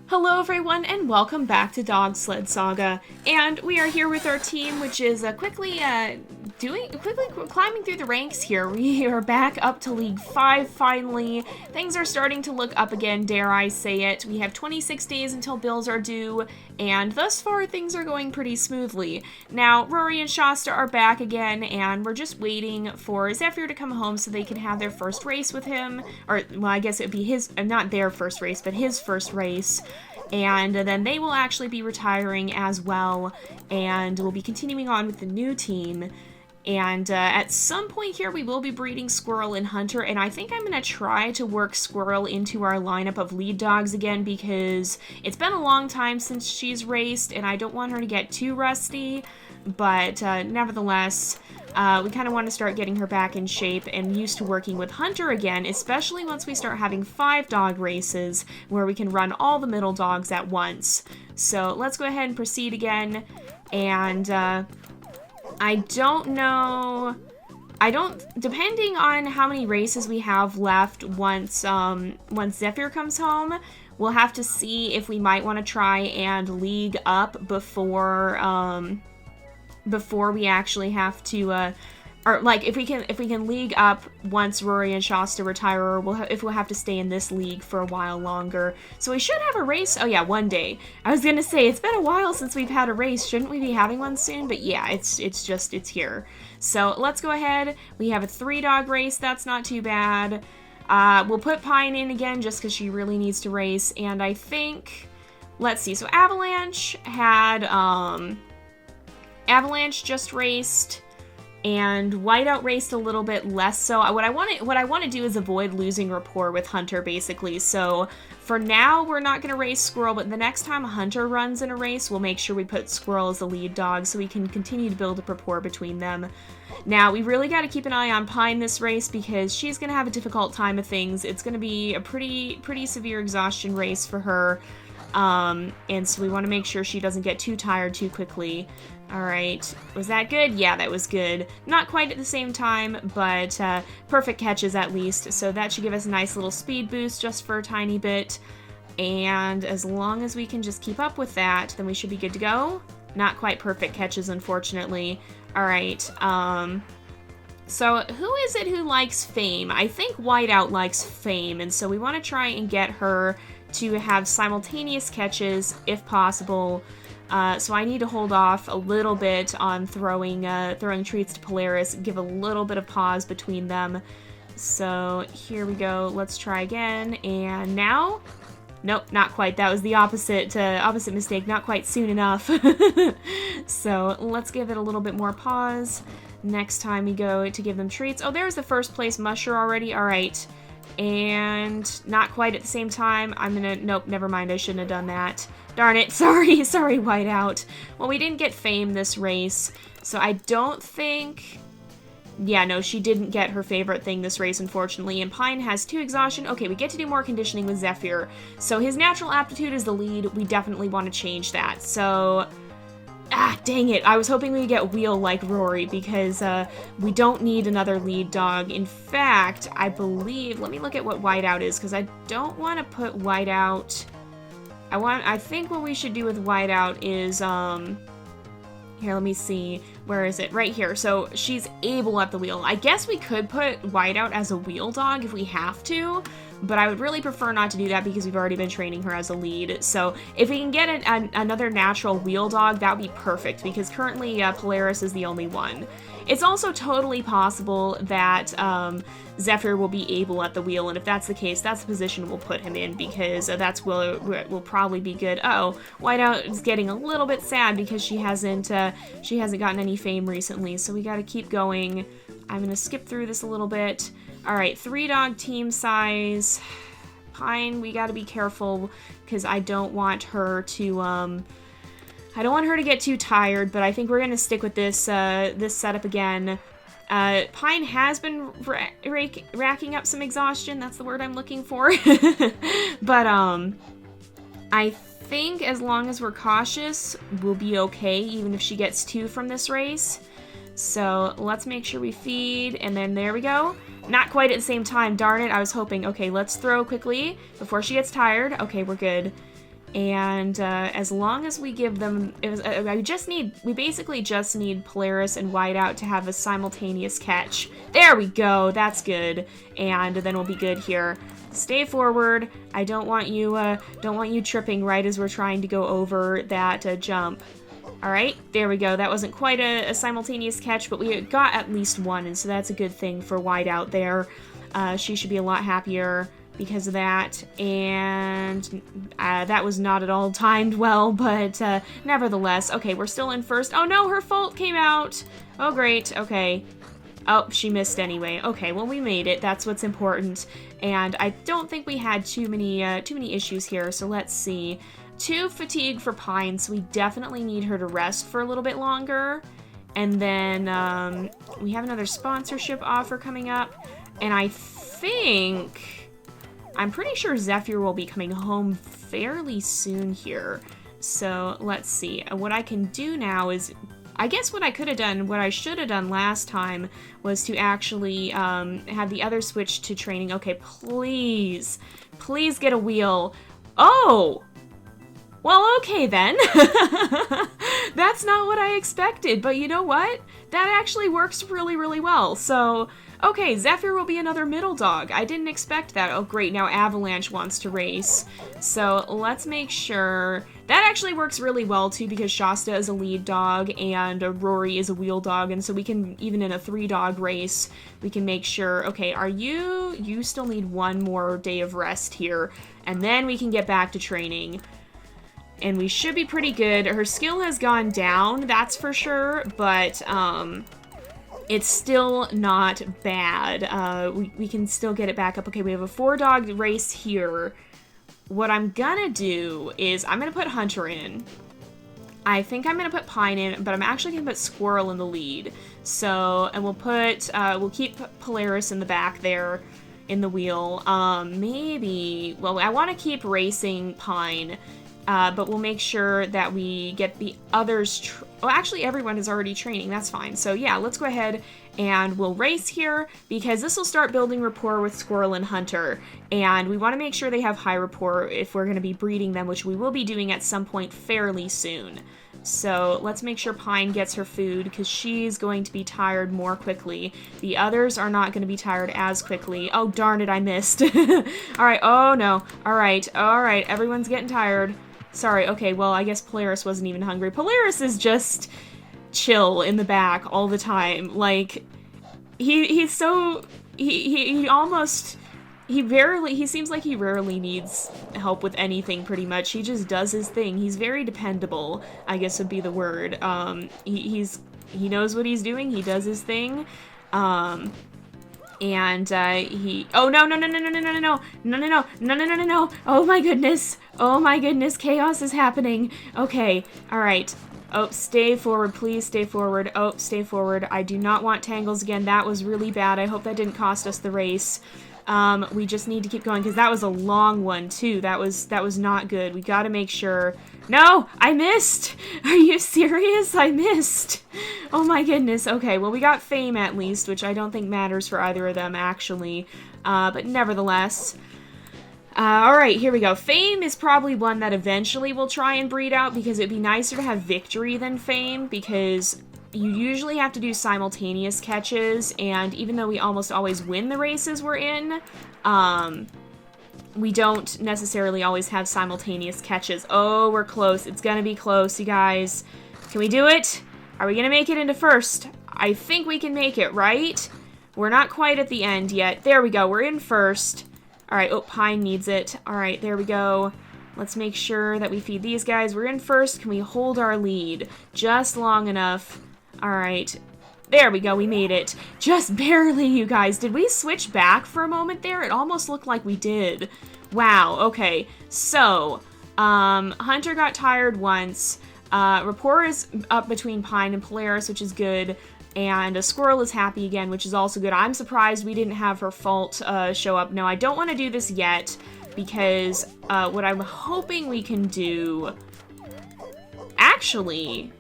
Hello everyone and welcome back to Dog Sled Saga. And we are here with our team, which is quickly climbing through the ranks here. We are back up to League 5 finally. Things are starting to look up again, dare I say it. We have 26 days until bills are due, and thus far things are going pretty smoothly. Now, Rory and Shasta are back again, and we're just waiting for Zephyr to come home so they can have their first race with him. Or, well, I guess it would be his, not their first race, but his first race. And then they will actually be retiring as well, and we'll be continuing on with the new team. And at some point here, we will be breeding Squirrel and Hunter, and I think I'm going to try to work Squirrel into our lineup of lead dogs again, because it's been a long time since she's raced, and I don't want her to get too rusty, but nevertheless, we kind of want to start getting her back in shape and used to working with Hunter again, especially once we start having 5-dog races where we can run all the middle dogs at once. So let's go ahead and proceed again, and I don't know, depending on how many races we have left once Zephyr comes home, we'll have to see if we might want to try and league up before we actually have to, or like if we can league up once Rory and Shasta retire, or if we'll have to stay in this league for a while longer. So we should have a race. Oh yeah, one day. I was gonna say it's been a while since we've had a race. Shouldn't we be having one soon? But yeah, it's here. So let's go ahead. We have a 3-dog race. That's not too bad. We'll put Pine in again just because she really needs to race. And I think, let's see. So Avalanche just raced, and Whiteout raced a little bit less so. What I want to do is avoid losing rapport with Hunter, basically. So for now, we're not going to race Squirrel, but the next time Hunter runs in a race, we'll make sure we put Squirrel as the lead dog so we can continue to build a rapport between them. Now, we really got to keep an eye on Pine this race because she's going to have a difficult time of things. It's going to be a pretty severe exhaustion race for her. And so we want to make sure she doesn't get too tired too quickly. Alright, was that good? Yeah, that was good. Not quite at the same time, but perfect catches at least, so that should give us a nice little speed boost just for a tiny bit. And as long as we can just keep up with that, then we should be good to go. Not quite perfect catches, unfortunately. Alright, so who is it who likes Fame? I think Whiteout likes Fame, and so we want to try and get her to have simultaneous catches, if possible. So I need to hold off a little bit on throwing treats to Polaris, give a little bit of pause between them. So here we go, let's try again, and now? Nope, not quite. That was the opposite mistake, not quite soon enough. So let's give it a little bit more pause. Next time we go to give them treats. Oh, there's the first place musher already, alright. And not quite at the same time. Nope, never mind, I shouldn't have done that. Darn it, sorry, Whiteout. Well, we didn't get Fame this race, so I don't think... Yeah, no, she didn't get her favorite thing this race, unfortunately, and Pine has 2 exhaustion. Okay, we get to do more conditioning with Zephyr. So his natural aptitude is the lead. We definitely want to change that, so... Ah, dang it. I was hoping we'd get Wheel like Rory because we don't need another lead dog. In fact, I believe... Let me look at what Whiteout is because I don't want to put Whiteout... I think what we should do with Whiteout is... Here, let me see. Where is it? Right here. So she's able at the wheel. I guess we could put Whiteout as a wheel dog if we have to, but I would really prefer not to do that because we've already been training her as a lead. So if we can get another natural wheel dog, that would be perfect because currently Polaris is the only one. It's also totally possible that Zephyr will be able at the wheel, and if that's the case, that's the position we'll put him in because that's will probably be good. Oh, Whiteout is getting a little bit sad because she hasn't gotten any fame recently, so we gotta keep going. I'm gonna skip through this a little bit. Alright, 3-dog team size. Pine, we gotta be careful because I don't want her to get too tired, but I think we're gonna stick with this setup again. Pine has been racking up some exhaustion. That's the word I'm looking for. But I think as long as we're cautious, we'll be okay, even if she gets 2 from this race. So let's make sure we feed, and then there we go. Not quite at the same time, darn it, I was hoping. Okay, let's throw quickly before she gets tired. Okay, we're good. And as long as we give them, we basically just need Polaris and Whiteout to have a simultaneous catch. There we go, that's good. And then we'll be good here. Stay forward. I don't want you tripping right as we're trying to go over that jump. All right, there we go. That wasn't quite a simultaneous catch, but we got at least one, and so that's a good thing for Whiteout there. She should be a lot happier because of that, and that was not at all timed well, but nevertheless. Okay, we're still in first. Oh no, her fault came out. Oh great, okay. Oh, she missed anyway. Okay, well we made it. That's what's important, and I don't think we had too many issues here, so let's see. 2 fatigue for Pine, so we definitely need her to rest for a little bit longer. And then we have another sponsorship offer coming up, and I'm pretty sure Zephyr will be coming home fairly soon here. So let's see. What I can do now is, I guess what I should have done last time was to actually have the other switch to training. Okay, please get a wheel. Oh! Well, okay then. That's not what I expected, but you know what? That actually works really, really well. So, okay, Zephyr will be another middle dog. I didn't expect that. Oh, great, now Avalanche wants to race. So, let's make sure... That actually works really well, too, because Shasta is a lead dog and Rory is a wheel dog, and so we can, even in a 3-dog race, we can make sure, okay, you still need one more day of rest here, and then we can get back to training. And we should be pretty good. Her skill has gone down, that's for sure, but it's still not bad. We can still get it back up. Okay, we have a 4-dog race here. What I'm gonna do is I'm gonna put Hunter in. I think I'm gonna put Pine in, but I'm actually gonna put Squirrel in the lead. So, and we'll keep Polaris in the back there in the wheel. Maybe, well, I want to keep racing Pine. But we'll make sure that we get the others... Well, actually, everyone is already training. That's fine. So, yeah, let's go ahead and we'll race here because this will start building rapport with Squirrel and Hunter. And we want to make sure they have high rapport if we're going to be breeding them, which we will be doing at some point fairly soon. So, let's make sure Pine gets her food because she's going to be tired more quickly. The others are not going to be tired as quickly. Oh, darn it, I missed. Alright, oh no. Alright, everyone's getting tired. Sorry, okay, well, I guess Polaris wasn't even hungry. Polaris is just chill in the back all the time. Like, he seems like he rarely needs help with anything, pretty much. He just does his thing. He's very dependable, I guess would be the word. He knows what he's doing, he does his thing. Oh no, oh my goodness, chaos is happening. Okay, alright. Oh, stay forward, please stay forward. Oh, stay forward. I do not want tangles again. That was really bad. I hope that didn't cost us the race. We just need to keep going because that was a long one too. That was not good. We gotta make sure. No, I missed. Are you serious? I missed. Oh my goodness. Okay, well we got Fame at least, which I don't think matters for either of them actually. But nevertheless. Alright, here we go. Fame is probably one that eventually we'll try and breed out because it'd be nicer to have Victory than Fame because you usually have to do simultaneous catches, and even though we almost always win the races we're in, we don't necessarily always have simultaneous catches. Oh, we're close. It's gonna be close, you guys. Can we do it? Are we gonna make it into first? I think we can make it, right? We're not quite at the end yet. There we go. We're in first. Alright, oh, Pine needs it. Alright, there we go. Let's make sure that we feed these guys. We're in first. Can we hold our lead just long enough? Alright. There we go. We made it. Just barely, you guys. Did we switch back for a moment there? It almost looked like we did. Wow. Okay. So, Hunter got tired once. Rapport is up between Pine and Polaris, which is good. And a Squirrel is happy again, which is also good. I'm surprised we didn't have her fault show up. No, I don't want to do this yet because what I'm hoping we can do... Actually...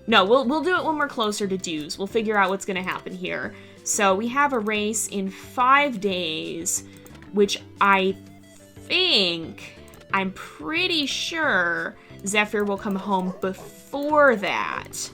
No, we'll do it when we're closer to dues. We'll figure out what's going to happen here. So we have a race in 5 days, which I think I'm pretty sure Zephyr will come home before that.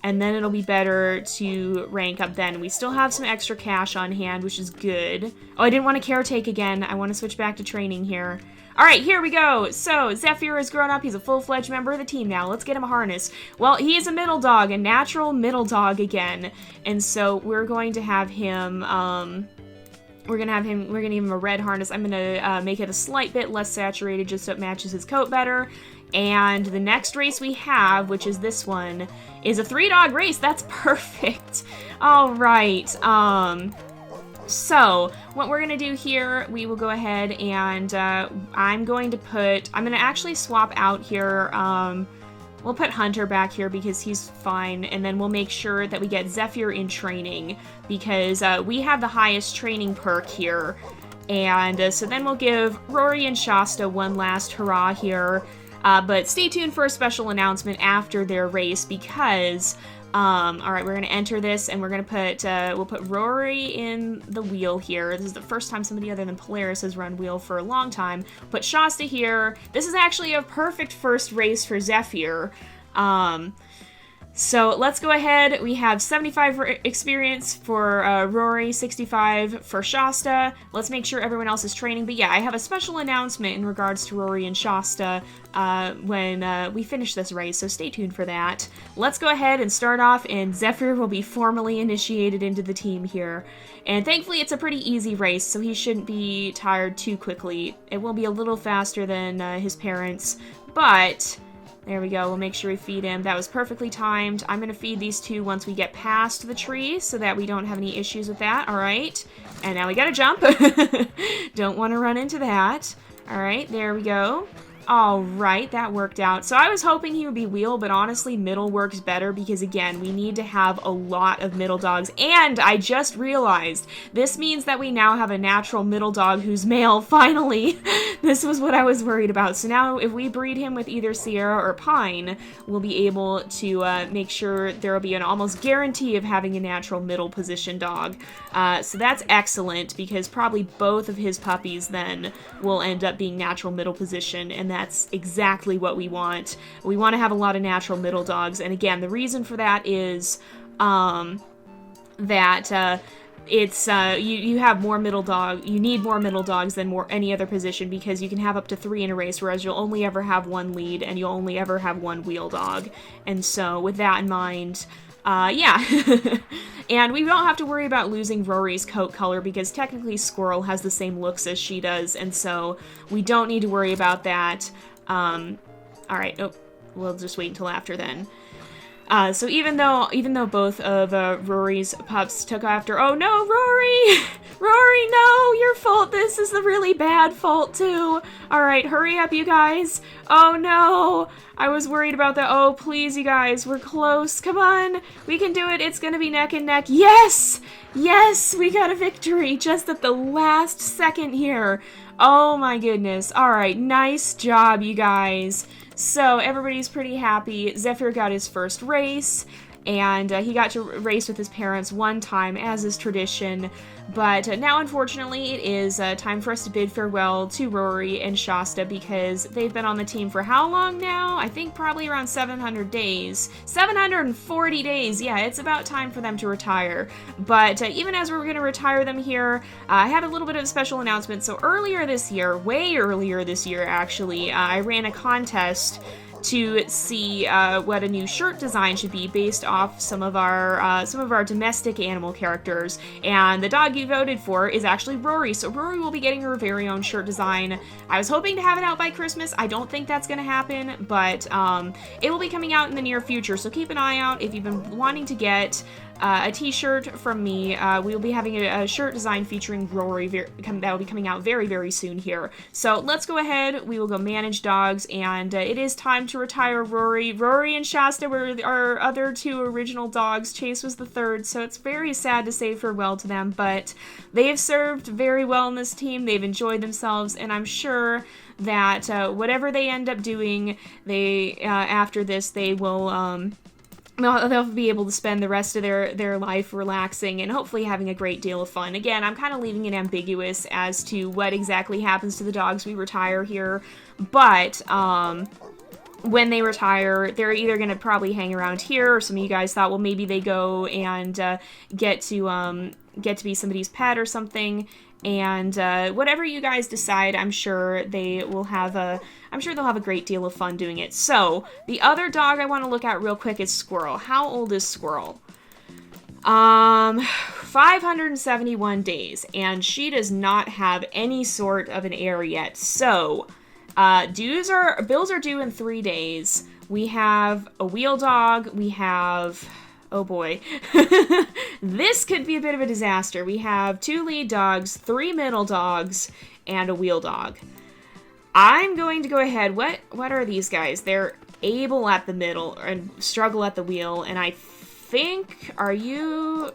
And then it'll be better to rank up then. We still have some extra cash on hand, which is good. Oh, I didn't want to caretake again. I want to switch back to training here. All right, here we go. So, Zephyr has grown up. He's a full-fledged member of the team now. Let's get him a harness. Well, he is a middle dog, a natural middle dog again. And so we're going to have him, we're gonna give him a red harness. I'm gonna make it a slight bit less saturated just so it matches his coat better. And the next race we have, which is this one, is a 3-dog race. That's perfect. All right. So what we're gonna do here, we will go ahead and I'm gonna actually swap out here. We'll put Hunter back here because he's fine, and then we'll make sure that we get Zephyr in training because we have the highest training perk here. And so then we'll give Rory and Shasta one last hurrah here. But stay tuned for a special announcement after their race because, all right, we're going to enter this and we're going to we'll put Rory in the wheel here. This is the first time somebody other than Polaris has run wheel for a long time. Put Shasta here. This is actually a perfect first race for Zephyr. So let's go ahead. We have 75 experience for Rory, 65 for Shasta. Let's make sure everyone else is training. But yeah, I have a special announcement in regards to Rory and Shasta when we finish this race, so stay tuned for that. Let's go ahead and start off, and Zephyr will be formally initiated into the team here. And thankfully, it's a pretty easy race, so he shouldn't be tired too quickly. It will be a little faster than his parents, but... There we go, we'll make sure we feed him. That was perfectly timed. I'm gonna feed these two once we get past the tree so that we don't have any issues with that, all right? And now we gotta jump. Don't wanna run into that. All right, there we go. All right, that worked out. So I was hoping he would be wheel, but honestly, middle works better because, again, we need to have a lot of middle dogs. And I just realized this means that we now have a natural middle dog who's male, finally. This was what I was worried about. So now if we breed him with either Sierra or Pine, we'll be able to make sure there will be an almost guarantee of having a natural middle position dog. So that's excellent because probably both of his puppies then will end up being natural middle position, and that's exactly what we want. We want to have a lot of natural middle dogs, and again, the reason for that is that you have more middle dog. You need more middle dogs than any other position because you can have up to 3 in a race, whereas you'll only ever have 1 lead and you'll only ever have 1 wheel dog. And so, with that in mind, yeah. And we don't have to worry about losing Rory's coat color because technically Squirrel has the same looks as she does, and so we don't need to worry about that. Alright, oh, we'll just wait until after then. So even though both of Rory's pups took after, oh no, Rory! Rory, no, your fault. This is the really bad fault too. All right, hurry up, you guys. Oh no, I was worried about that. Oh, please, you guys, we're close. Come on, we can do it. It's gonna be neck and neck. Yes, yes, we got a victory just at the last second here. Oh my goodness. All right, nice job, you guys. So everybody's pretty happy. Zephyr got his first race, and he got to race with his parents one time, as is tradition. But now, unfortunately, it is time for us to bid farewell to Rory and Shasta because they've been on the team for how long now? I think probably around 700 days. 740 days! Yeah, it's about time for them to retire. But even as we're going to retire them here, I had a little bit of a special announcement. So earlier this year, way earlier this year actually, I ran a contest to see what a new shirt design should be based off some of our domestic animal characters, and the dog you voted for is actually Rory, so Rory will be getting her very own shirt design. I was hoping to have it out by Christmas. I don't think that's gonna happen, but it will be coming out in the near future, so keep an eye out if you've been wanting to get a t-shirt from me. We will be having a shirt design featuring Rory that will be coming out very, very soon here. So let's go ahead. We will go manage dogs, and it is time to retire Rory. Rory and Shasta were our other 2 original dogs. Chase was the 3rd, so it's very sad to say farewell to them, but they have served very well in this team. They've enjoyed themselves, and I'm sure that whatever they end up doing, after this, they will they'll be able to spend the rest of their life relaxing and hopefully having a great deal of fun. Again, I'm kind of leaving it ambiguous as to what exactly happens to the dogs we retire here, but when they retire, they're either going to probably hang around here, or some of you guys thought, well, maybe they go and get to be somebody's pet or something. And whatever you guys decide, I'm sure they'll have a great deal of fun doing it. So the other dog I want to look at real quick is Squirrel. How old is Squirrel? 571 days, and she does not have any sort of an heir yet. So bills are due in 3 days. We have a wheel dog. We have, oh boy, this could be a bit of a disaster. We have 2 lead dogs, 3 middle dogs, and a wheel dog. I'm going to go ahead. What are these guys? They're able at the middle and struggle at the wheel, and I think, are you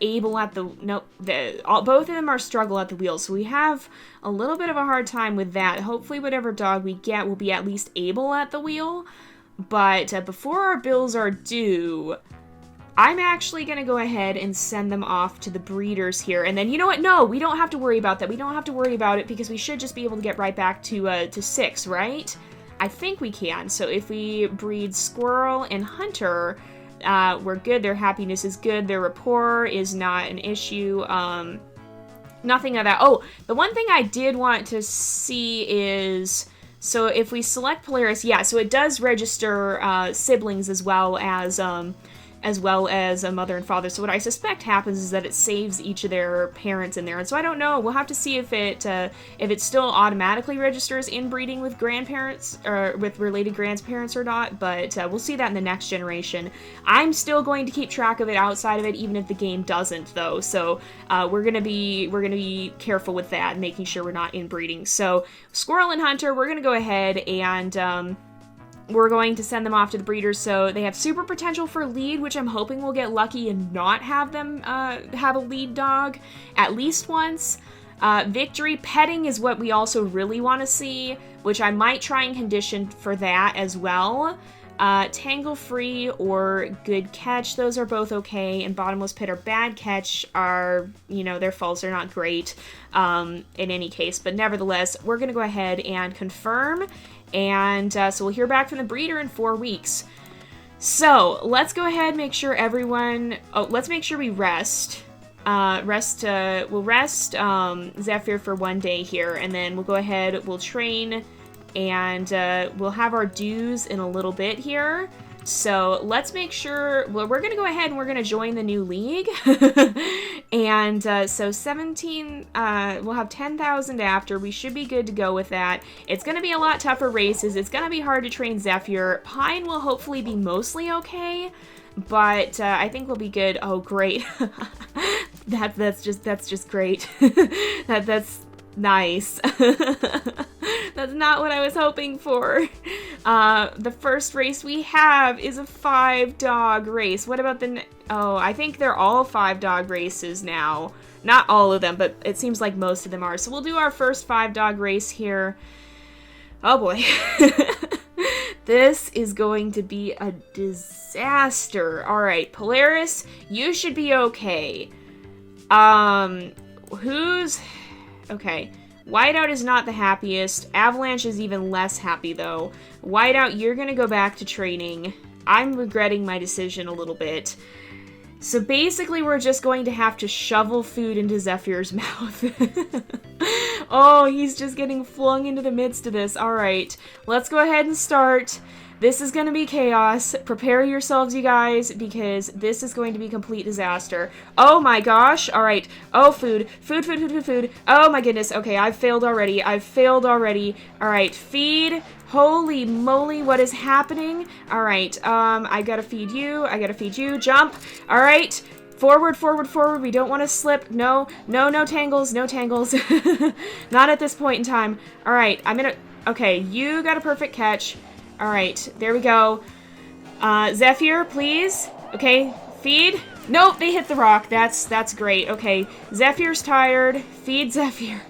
able at the, nope, both of them are struggle at the wheel, so we have a little bit of a hard time with that. Hopefully whatever dog we get will be at least able at the wheel, but before our bills are due, I'm actually going to go ahead and send them off to the breeders here, and then, you know what, no, we don't have to worry about that. We don't have to worry about it because we should just be able to get right back to 6, right? I think we can. So if we breed Squirrel and Hunter, we're good. Their happiness is good. Their rapport is not an issue. Nothing of that. Oh, the one thing I did want to see is, so if we select Polaris, yeah, so it does register siblings as well as a mother and father. So what I suspect happens is that it saves each of their parents in there. And so I don't know. We'll have to see if it still automatically registers inbreeding with grandparents or with related grandparents or not. But we'll see that in the next generation. I'm still going to keep track of it outside of it, even if the game doesn't, though. So we're gonna be careful with that, making sure we're not inbreeding. So Squirrel and Hunter, we're gonna go ahead and we're going to send them off to the breeders, so they have super potential for lead, which I'm hoping we'll get lucky and not have them have a lead dog at least once. Victory, petting is what we also really want to see, which I might try and condition for that as well. Tangle free or good catch, those are both okay, and bottomless pit or bad catch are, their faults are not great in any case, but nevertheless, we're going to go ahead and confirm. And so we'll hear back from the breeder in 4 weeks. So let's go ahead and make sure let's make sure we rest. We'll rest Zephyr for 1 day here, and then we'll go ahead, we'll train, and we'll have our dues in a little bit here. So let's make sure, well, we're going to go ahead and we're going to join the new league. And so 17, we'll have 10,000 after. We should be good to go with that. It's going to be a lot tougher races. It's going to be hard to train Zephyr. Pine will hopefully be mostly okay, but I think we'll be good. Oh, great. That's just great. That's nice. That's not what I was hoping for. The first race we have is a 5-dog race. What about I think they're all 5-dog races now. Not all of them, but it seems like most of them are. So we'll do our first 5-dog race here. Oh boy. This is going to be a disaster. All right, Polaris, you should be okay. Okay. Whiteout is not the happiest. Avalanche is even less happy, though. Whiteout, you're going to go back to training. I'm regretting my decision a little bit. So basically, we're just going to have to shovel food into Zephyr's mouth. Oh, he's just getting flung into the midst of this. All right, let's go ahead and start. This is going to be chaos. Prepare yourselves, you guys, because this is going to be complete disaster. Oh my gosh. All right. Oh, food. Food. Oh my goodness. Okay, I've failed already. All right, feed. Holy moly, what is happening? All right, I gotta feed you. Jump. All right. Forward. We don't want to slip. No tangles. Not at this point in time. All right, okay, you got a perfect catch. All right, there we go. Zephyr, please. Okay, feed. Nope, they hit the rock. That's great. Okay, Zephyr's tired. Feed Zephyr.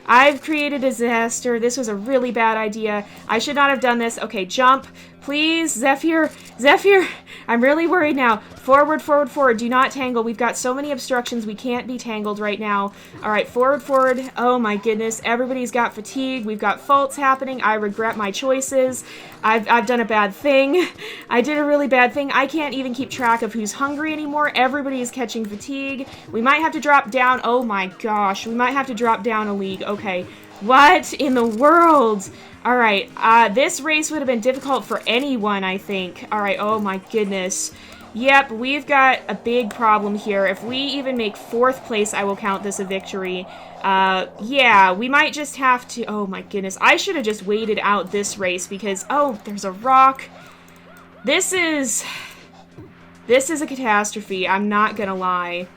I've created a disaster. This was a really bad idea. I should not have done this. Okay, jump. Please, Zephyr. Zephyr, I'm really worried now. Forward, forward, forward. Do not tangle. We've got so many obstructions. We can't be tangled right now. All right, forward, forward. Oh my goodness. Everybody's got fatigue. We've got faults happening. I regret my choices. I've done a bad thing. I did a really bad thing. I can't even keep track of who's hungry anymore. Everybody is catching fatigue. We might have to drop down. Oh my gosh. We might have to drop down a league. Okay. What in the world? Alright, this race would have been difficult for anyone, I think. Alright, oh my goodness. Yep, we've got a big problem here. If we even make 4th place, I will count this a victory. Yeah, we might just have to... Oh my goodness, I should have just waited out this race because... Oh, there's a rock. This is a catastrophe, I'm not gonna lie.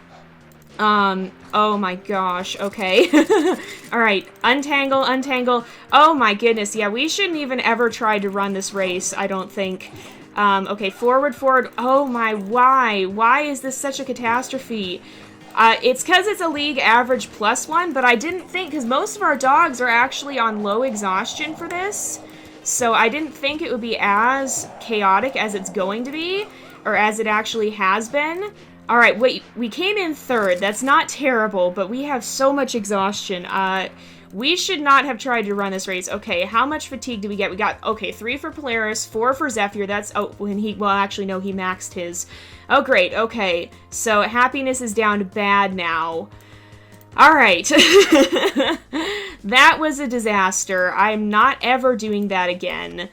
Oh my gosh, okay. Alright, untangle, untangle. Oh my goodness, yeah, we shouldn't even ever try to run this race, I don't think. Okay, forward, forward. Oh my, why? Why is this such a catastrophe? It's because it's a league average +1, but I didn't think, because most of our dogs are actually on low exhaustion for this, so I didn't think it would be as chaotic as it's going to be, or as it actually has been. Alright, wait, we came in 3rd. That's not terrible, but we have so much exhaustion. We should not have tried to run this race. Okay, how much fatigue do we get? We got, okay, 3 for Polaris, 4 for Zephyr. That's, oh, when he, well, actually, no, he maxed his. Oh, great, okay. So, happiness is down to bad now. Alright. That was a disaster. I'm not ever doing that again.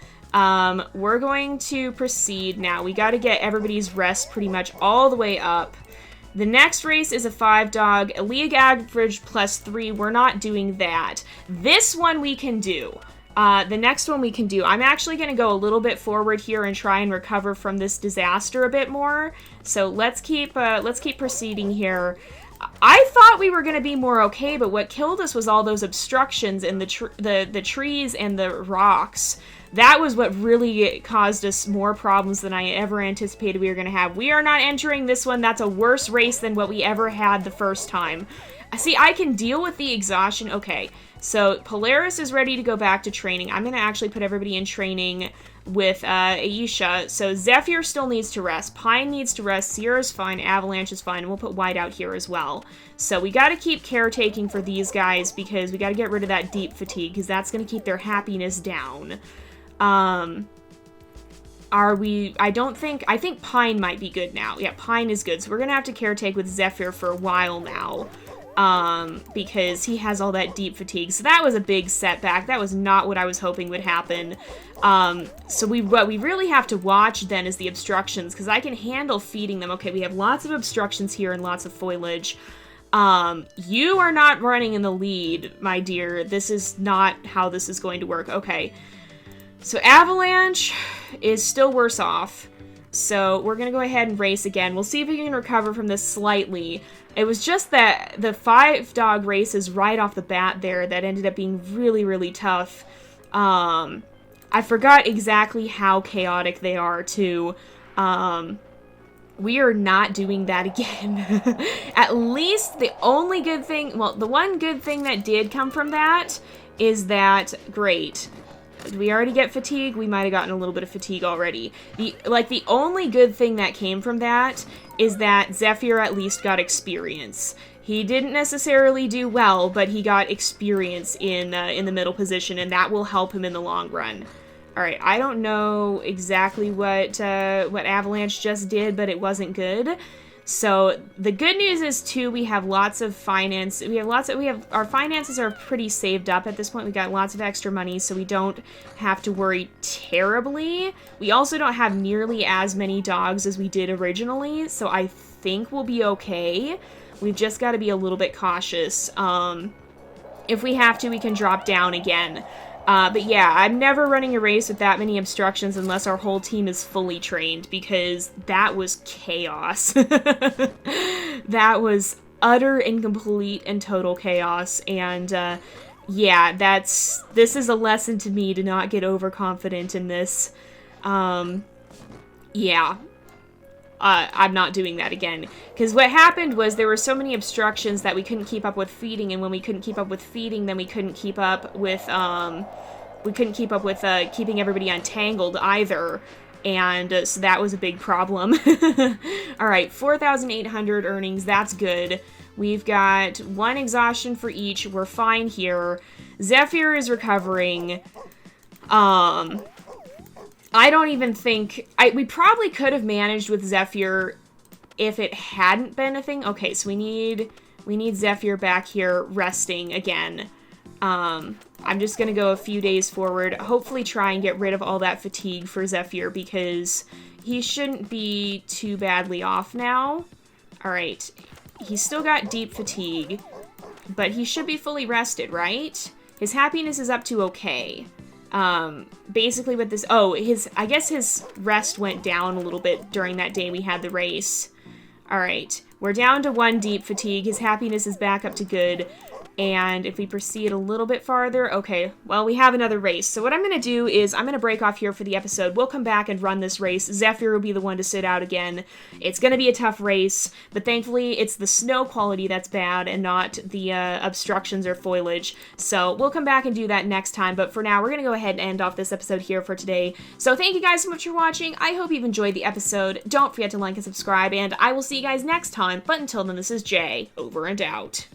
We're going to proceed now. We got to get everybody's rest pretty much all the way up. The next race is a 5-dog, a league average +3. We're not doing that. This one we can do. The next one we can do. I'm actually going to go a little bit forward here and try and recover from this disaster a bit more. So let's keep proceeding here. I thought we were going to be more okay, but what killed us was all those obstructions in the trees and the rocks. That was what really caused us more problems than I ever anticipated we were going to have. We are not entering this one. That's a worse race than what we ever had the first time. See, I can deal with the exhaustion. Okay, so Polaris is ready to go back to training. I'm going to actually put everybody in training with Aisha. So Zephyr still needs to rest. Pine needs to rest. Sierra's fine. Avalanche is fine. And we'll put White out here as well. So we got to keep caretaking for these guys because we got to get rid of that deep fatigue because that's going to keep their happiness down. I think Pine might be good now. Yeah, Pine is good. So we're going to have to caretake with Zephyr for a while now. Because he has all that deep fatigue. So that was a big setback. That was not what I was hoping would happen. So what we really have to watch then is the obstructions, because I can handle feeding them. Okay, we have lots of obstructions here and lots of foliage. You are not running in the lead, my dear. This is not how this is going to work. Okay. So Avalanche is still worse off. So we're going to go ahead and race again. We'll see if we can recover from this slightly. It was just that the 5-dog races right off the bat there that ended up being really, really tough. I forgot exactly how chaotic they are, too. We are not doing that again. At least the only good thing... Well, the one good thing that did come from that is that... Great. Did we already get fatigue? We might have gotten a little bit of fatigue already. The only good thing that came from that is that Zephyr at least got experience. He didn't necessarily do well, but he got experience in the middle position, and that will help him in the long run. Alright, I don't know exactly what Avalanche just did, but it wasn't good. So the good news is too, we have lots of finance. Our finances are pretty saved up at this point. We got lots of extra money, so we don't have to worry terribly. We also don't have nearly as many dogs as we did originally, so I think we'll be okay. We've just got to be a little bit cautious. If we have to, we can drop down again. But yeah, I'm never running a race with that many obstructions unless our whole team is fully trained, because that was chaos. That was utter and complete and total chaos, and yeah, this is a lesson to me to not get overconfident in this. Yeah. I'm not doing that again. Because what happened was there were so many obstructions that we couldn't keep up with feeding, and when we couldn't keep up with feeding, then we couldn't keep up with, keeping everybody untangled either. And so that was a big problem. Alright, 4,800 earnings, that's good. We've got 1 exhaustion for each, we're fine here. Zephyr is recovering. I don't even think... we probably could have managed with Zephyr if it hadn't been a thing. Okay, so we need Zephyr back here resting again. I'm just going to go a few days forward. Hopefully try and get rid of all that fatigue for Zephyr because he shouldn't be too badly off now. Alright, he's still got deep fatigue, but he should be fully rested, right? His happiness is up to okay. Basically with this, I guess his rest went down a little bit during that day we had the race. Alright, we're down to 1 deep fatigue, his happiness is back up to good, and if we proceed a little bit farther, okay, well, we have another race. So what I'm going to do is I'm going to break off here for the episode. We'll come back and run this race. Zephyr will be the one to sit out again. It's going to be a tough race, but thankfully it's the snow quality that's bad and not the obstructions or foliage. So we'll come back and do that next time, but for now, we're going to go ahead and end off this episode here for today. So thank you guys so much for watching. I hope you've enjoyed the episode. Don't forget to like and subscribe, and I will see you guys next time. But until then, this is Jay, over and out.